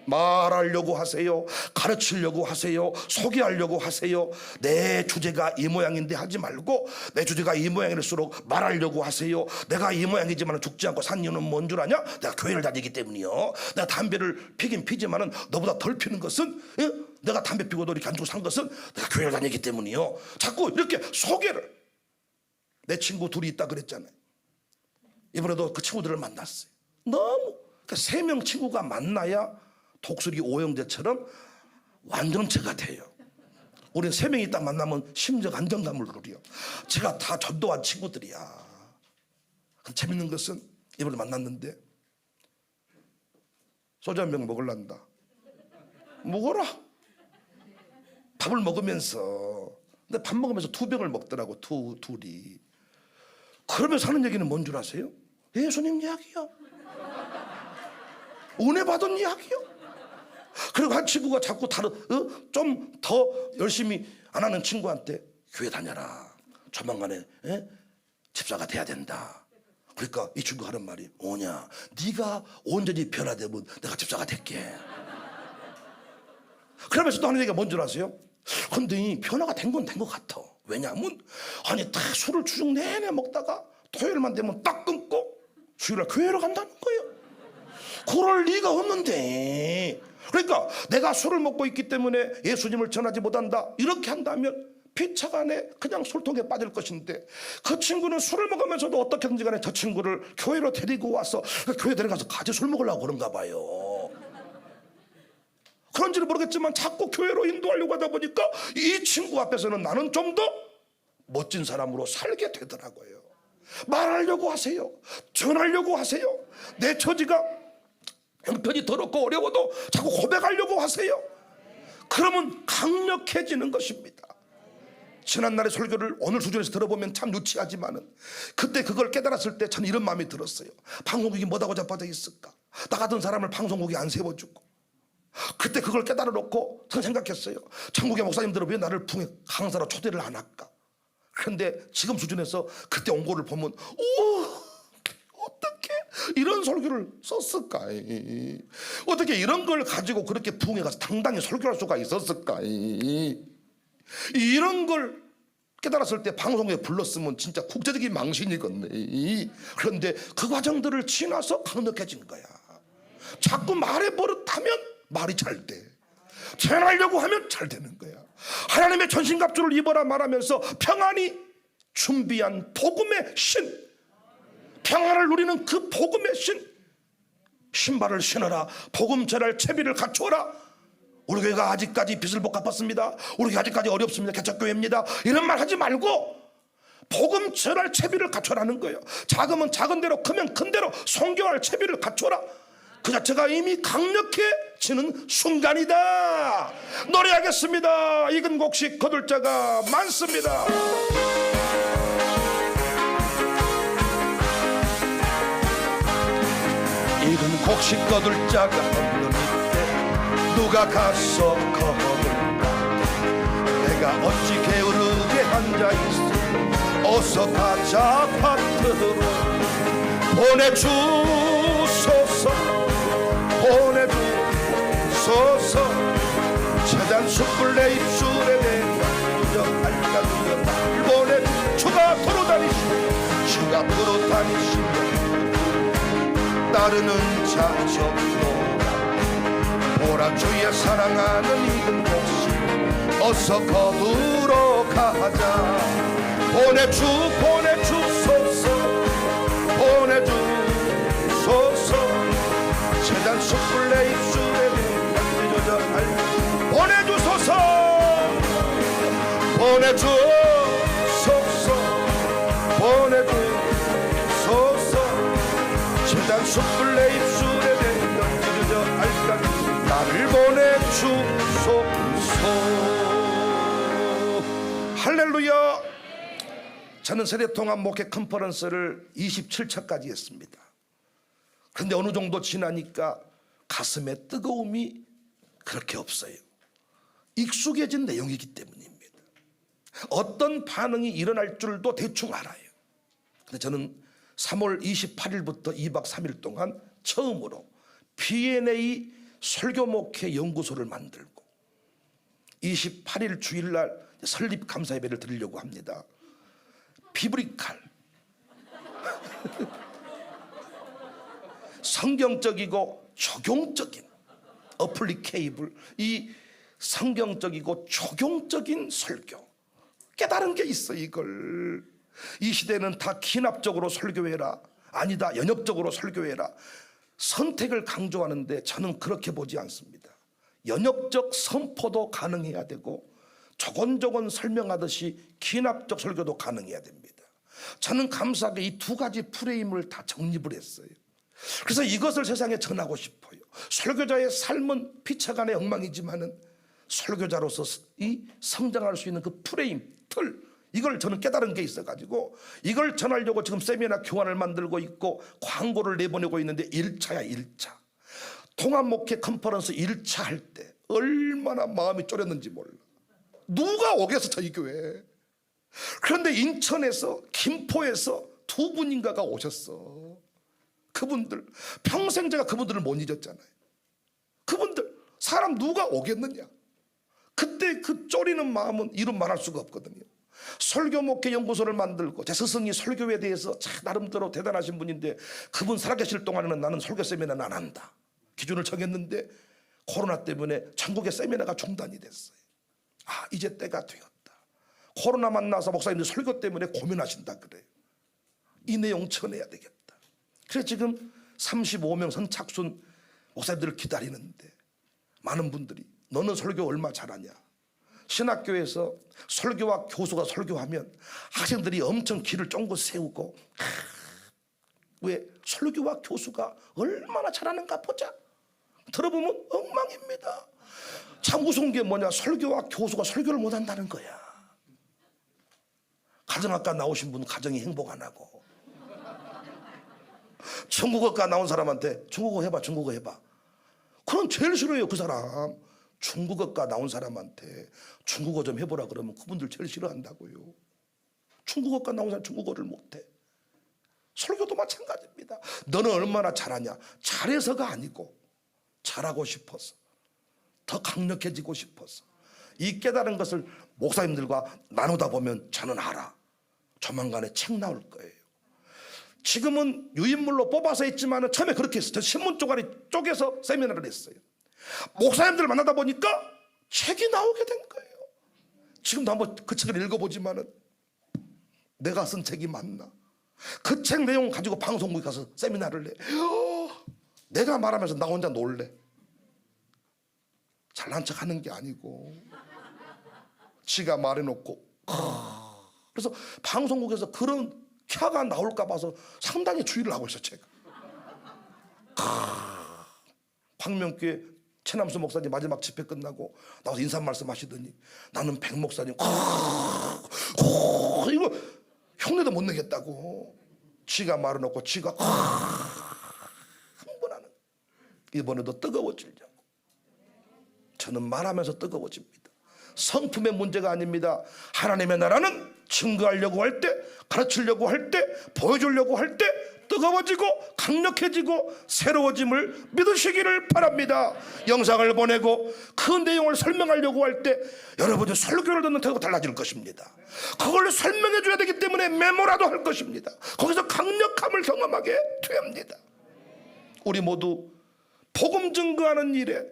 말하려고 하세요. 가르치려고 하세요. 소개하려고 하세요. 내 주제가 이 모양인데 하지 말고, 내 주제가 이 모양일수록 말하려고 하세요. 내가 이 모양이지만 죽지 않고 산 이유는 뭔 줄 아냐? 내가 교회를 다니기 때문이요. 내가 담배를 피긴 피지만 너보다 덜 피는 것은, 내가 담배 피고도 이렇게 안 죽고 산 것은 내가 교회를 다니기 때문이요. 자꾸 이렇게 소개를. 내 친구 둘이 있다 그랬잖아요. 이번에도 그 친구들을 만났어요. 너무, 그러니까 3명 친구가 만나야 독수리 오형제처럼 완전체가 돼요. 우리는 3명이 딱 만나면 심적 안정감을 누려. 제가 다 전도한 친구들이야. 재밌는 것은 이번에 만났는데 소주 한 병 먹을란다. 먹어라. 밥을 먹으면서, 근데 밥 먹으면서 2병을 먹더라고. 둘이. 그러면서 하는 얘기는 뭔 줄 아세요? 예수님 이야기요. 은혜 받은 이야기요. 그리고 한 친구가 자꾸 좀 더 열심히 안 하는 친구한테 교회 다녀라. 조만간에 집사가 돼야 된다. 그러니까 이 친구가 하는 말이 뭐냐? 네가 온전히 변화되면 내가 집사가 될게. 그러면서 또 하는 얘기가 뭔 줄 아세요? 근데 이 변화가 된 건 된 것 같아. 왜냐하면 아니 다 술을 주중 내내 먹다가 토요일만 되면 딱 끊고 주일날 교회로 간다는 거예요. 그럴 리가 없는데. 그러니까 내가 술을 먹고 있기 때문에 예수님을 전하지 못한다, 이렇게 한다면 피차간에 그냥 술통에 빠질 것인데, 그 친구는 술을 먹으면서도 어떻게든지 간에 저 친구를 교회로 데리고 와서 교회 데려가서 같이 술 먹으려고 그런가 봐요. 그런지는 모르겠지만 자꾸 교회로 인도하려고 하다 보니까 이 친구 앞에서는 나는 좀 더 멋진 사람으로 살게 되더라고요. 말하려고 하세요. 전하려고 하세요. 내 처지가 형편이 더럽고 어려워도 자꾸 고백하려고 하세요. 그러면 강력해지는 것입니다. 지난날의 설교를 오늘 수준에서 들어보면 참 유치하지만은 그때 그걸 깨달았을 때 참 이런 마음이 들었어요. 방송국이 뭐다고 자빠져 있을까? 나 같은 사람을 방송국이 안 세워주고. 그때 그걸 깨달아 놓고 저는 생각했어요. 천국의 목사님들은 왜 나를 붕에 강사로 초대를 안 할까? 그런데 지금 수준에서 그때 온 거를 보면 어떻게 이런 설교를 썼을까? 어떻게 이런 걸 가지고 그렇게 부흥에 가서 당당히 설교할 수가 있었을까? 이런 걸 깨달았을 때 방송에 불렀으면 진짜 국제적인 망신이겠네. 그런데 그 과정들을 지나서 강력해진 거야. 자꾸 말해 버릇하면 말이 잘 돼. 전하려고 하면 잘 되는 거야. 하나님의 전신갑주를 입어라 말하면서 평안히 준비한 복음의 신, 평안을 누리는 그 복음의 신발을 신어라. 복음 전할 채비를 갖추어라. 우리 교회가 아직까지 빚을 못 갚았습니다. 우리 교회 아직까지 어렵습니다. 개척교회입니다. 이런 말 하지 말고 복음 전할 채비를 갖춰라는 거예요. 작으면 작은 대로, 크면 큰 대로 선교할 채비를 갖춰라. 그 자체가 이미 강력해지는 순간이다. 노래하겠습니다. 익은 곡식 거둘 자가 많습니다. 익은 곡식 거둘 자가 없는 이때 누가 가서 거둘까? 내가 어찌 게으르게 앉아있어. 어서 가자 파트로 보내주소서. 보내주소서. 차단 숯불 내 입술에 대가 누적할까 누적 날 보내주. 주가 돌아다니시며 주가 돌아다니시며 따르는 자 적도다. 보라 주의 사랑하는 익은 곡식 어서 거두러 가자. 보내주소서. 보내주소서. 재단 숯불 내 입술에 조절할 보내주소서. 보내주소서. 보내주소서. 재단 숯불 내 입술에 조절할까 나를 보내주소서. 할렐루야. 저는 세대통합 목회 컨퍼런스를 27차까지 했습니다. 그런데 어느 정도 지나니까 가슴에 뜨거움이 그렇게 없어요. 익숙해진 내용이기 때문입니다. 어떤 반응이 일어날 줄도 대충 알아요. 근데 저는 3월 28일부터 2박 3일 동안 처음으로 P&A 설교 목회 연구소를 만들고 28일 주일날 설립 감사 예배를 드리려고 합니다. 비브리칼 성경적이고 적용적인 어플리케이블, 이 성경적이고 적용적인 설교, 깨달은 게 있어. 이걸 이 시대는 다 기납적으로 설교해라, 아니다 연역적으로 설교해라, 선택을 강조하는데 저는 그렇게 보지 않습니다. 연역적 선포도 가능해야 되고 조곤조곤 설명하듯이 기납적 설교도 가능해야 됩니다. 저는 감사하게 이 두 가지 프레임을 다 정립을 했어요. 그래서 이것을 세상에 전하고 싶어요. 설교자의 삶은 피차간의 엉망이지만은 설교자로서 이 성장할 수 있는 그 프레임, 틀, 이걸 저는 깨달은 게 있어가지고 이걸 전하려고 지금 세미나 교환을 만들고 있고 광고를 내보내고 있는데 1차야 1차. 통합목회 컨퍼런스 1차 할 때 얼마나 마음이 쫄였는지 몰라. 누가 오겠어 저희 교회. 그런데 인천에서 김포에서 두 분인가가 오셨어. 그분들 평생 제가 그분들을 못 잊었잖아요. 그분들 사람 누가 오겠느냐. 그때 그 쫄이는 마음은 이루 말할 수가 없거든요. 설교 목회 연구소를 만들고 제 스승이 설교에 대해서 나름대로 대단하신 분인데 그분 살아계실 동안에는 나는 설교 세미나는 안 한다 기준을 정했는데 코로나 때문에 전국의 세미나가 중단이 됐어요. 아, 이제 때가 되었다. 코로나 만나서 목사님들 설교 때문에 고민하신다 그래요. 이 내용 전해야 되겠다. 그래서 지금 35명 선착순 목사님들을 기다리는데 많은 분들이 너는 설교 얼마 잘하냐. 신학교에서 설교와 교수가 설교하면 학생들이 엄청 길을 쫑긋 세우고 왜 설교와 교수가 얼마나 잘하는가 보자. 들어보면 엉망입니다. 참 무서운 게 뭐냐. 설교와 교수가 설교를 못한다는 거야. 가정학과 나오신 분은 가정이 행복 안 하고 중국어과 나온 사람한테 중국어 해봐 중국어 해봐. 그럼 제일 싫어요. 그 사람 중국어과 나온 사람한테 중국어 좀 해보라 그러면 그분들 제일 싫어한다고요. 중국어과 나온 사람 중국어를 못해. 설교도 마찬가지입니다. 너는 얼마나 잘하냐. 잘해서가 아니고 잘하고 싶어서, 더 강력해지고 싶어서. 이 깨달은 것을 목사님들과 나누다 보면 저는 알아. 조만간에 책 나올 거예요. 지금은 유인물로 뽑아서 했지만 처음에 그렇게 했어요. 저 신문 쪼가리 쪼개서 세미나를 했어요. 목사님들을 만나다 보니까 책이 나오게 된 거예요. 지금도 한번 그 책을 읽어보지만은 내가 쓴 책이 맞나? 그 책 내용 가지고 방송국에 가서 세미나를 해. 내가 말하면서 나 혼자 놀래. 잘난 척 하는 게 아니고 지가 말해놓고. 그래서 방송국에서 그런 캬가 나올까 봐서 상당히 주의를 하고 있어 제가. 광명교회 최남수 목사님 마지막 집회 끝나고 나와서 인사 말씀 하시더니 나는 백 목사님 이거 흉내도 못 내겠다고. 지가 말해놓고 지가 흥분하는. 이번에도 뜨거워지려고. 저는 말하면서 뜨거워집니다. 성품의 문제가 아닙니다. 하나님의 나라는 증거하려고 할 때, 가르치려고 할 때, 보여주려고 할 때 뜨거워지고 강력해지고 새로워짐을 믿으시기를 바랍니다. 영상을 보내고 그 내용을 설명하려고 할 때 여러분이 설교를 듣는 태도가 달라질 것입니다. 그걸 설명해 줘야 되기 때문에 메모라도 할 것입니다. 거기서 강력함을 경험하게 됩니다. 우리 모두 복음 증거하는 일에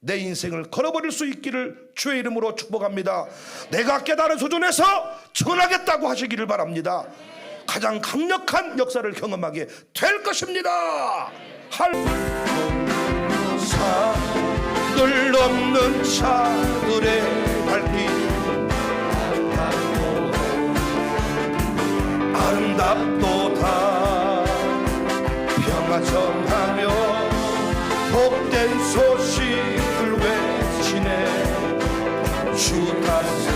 내 인생을 걸어버릴 수 있기를 주의 이름으로 축복합니다. 내가 깨달은 수준에서 전하겠다고 하시기를 바랍니다. 가장 강력한 역사를 경험하게 될 것입니다. 산을 넘는 차들의 발길 아름답도다. 평화 전하며 복된 소식을 외치네. 주다스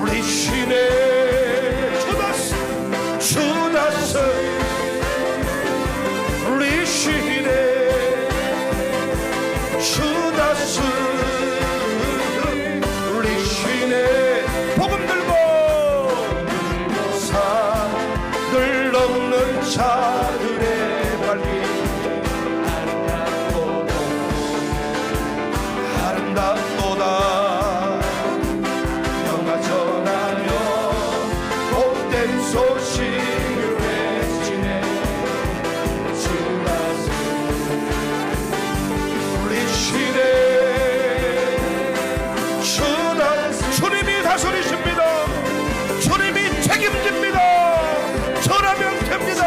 리시네. 주다스 리시네. 주다스 리시네. 복음 들고 산을 넘는 자들의 발길 소식을 외치네 주 다스 울리시네 주 다스 주님이 다스리십니다. 주님이 책임집니다. 저라면 됩니다.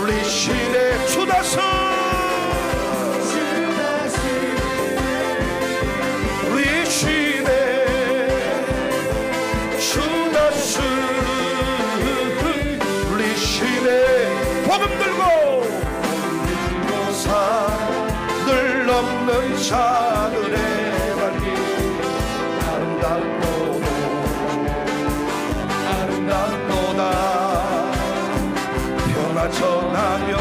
울리시네 주 다스 울리시네 주다스 울리시네 복음 들고 산을 넘는 자들의 발길 아름답도다 평화 전하며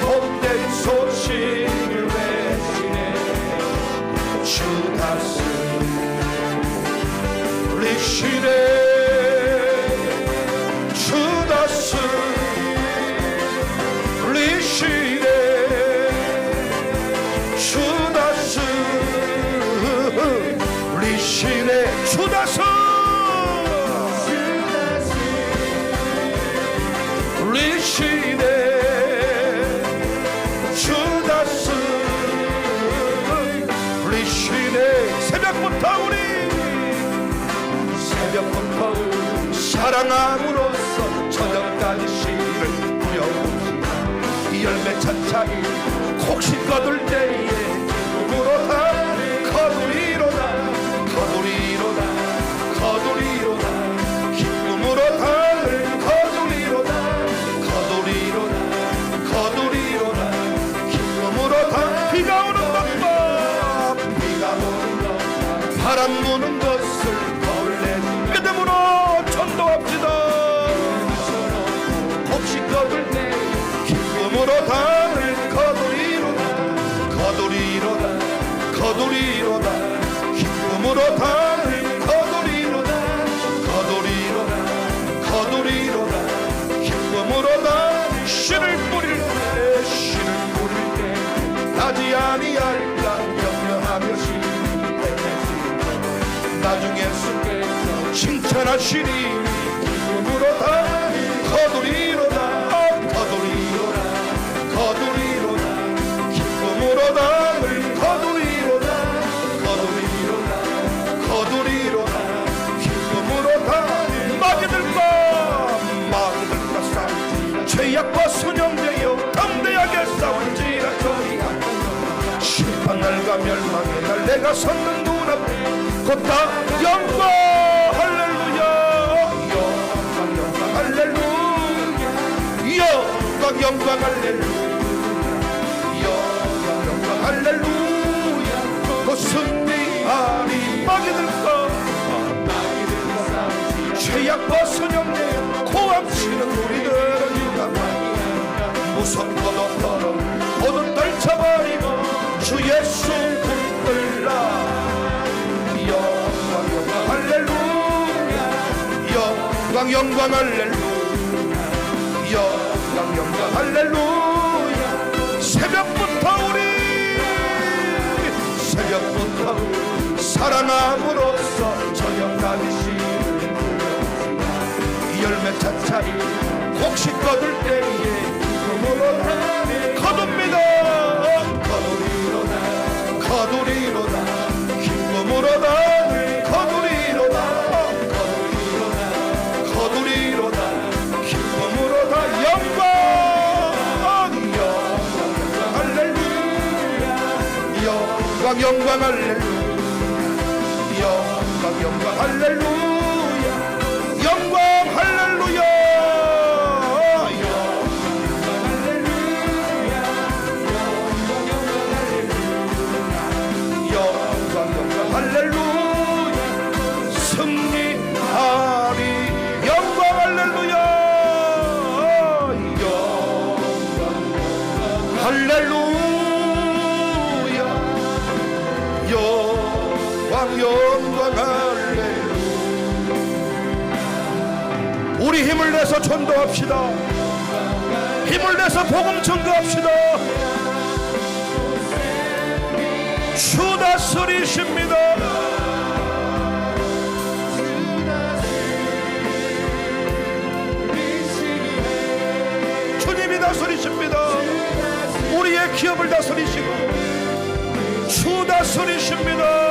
복된 소식을 외치네 주 다스 울리시네 주 다스 울리시네 주 다스 울리시네 주 다스 울리시네 주 다스 울리시네 새벽부터 우리 새벽부터 사랑함으로써 저녁까지 씨를 뿌려봅시다. 이 열매 차차기 혹시 거둘 때에 기쁨으로 다 거두리로다 거두리로다 거두리로다 기쁨으로 다를 거두리로다 거두리로다 거두리로다 기쁨으로 다 비가 오는 것과 비가 오는 것 바람 부는 것을 믿음으로 전도합시다. 혹시 거둘 때 기쁨으로 담을 거두리로다 거두리로다 거두리로다 기쁨으로 담을 거두리로다 거두리로다 거두리로다 기쁨으로 담을 씨를 뿌릴 때 나지 아니할까 염려하며 나중에 칭찬하시니 기쁨으로 다 거두리로다 거두리로다 거두리로다 기쁨으로 담을 거두리로다 거두리로다 거두리로다 기쁨으로 다 마귀들과 싸우지 죄악과 순영되어 담대하게 싸울지라 심판날과 멸망의 날 내가 섰는 눈앞에 곧 다 영광 할렐루야 영광 할렐루야 영광 영광 할렐루야 영광 할렐루야 곧 승리하리 마귀들과 죄악과 선영되어 고함치는 우리들은 유감하니 무섭고도 더러운 모든 떨쳐버리고 주 예수 붙들라 영광 영광 할렐루야 영광 영광 할렐루야 영광 영광 할렐루야 새벽부터 우리 새벽부터 사랑함으로써 저녁까지 씨를 이 열매 차차리 혹시 거둘 때에 기쁨으로 거둡니다 거두리로다 기쁨으로 담을 거두리로다 거두리로다 기쁨으로 다 영광 할렐루야 영광 영광 할렐루야 영광 영광 할렐루야 영광 할렐루야 할렐루야 승리하리 영광 할렐루야 영광 할렐루야 영광 영광 할렐루야 우리 힘을 내서 전도합시다. 힘을 내서 복음 전도합시다. 주 다스리십니다. 다스리십니다. 우리의 기업을 다스리시고 주 다스리십니다.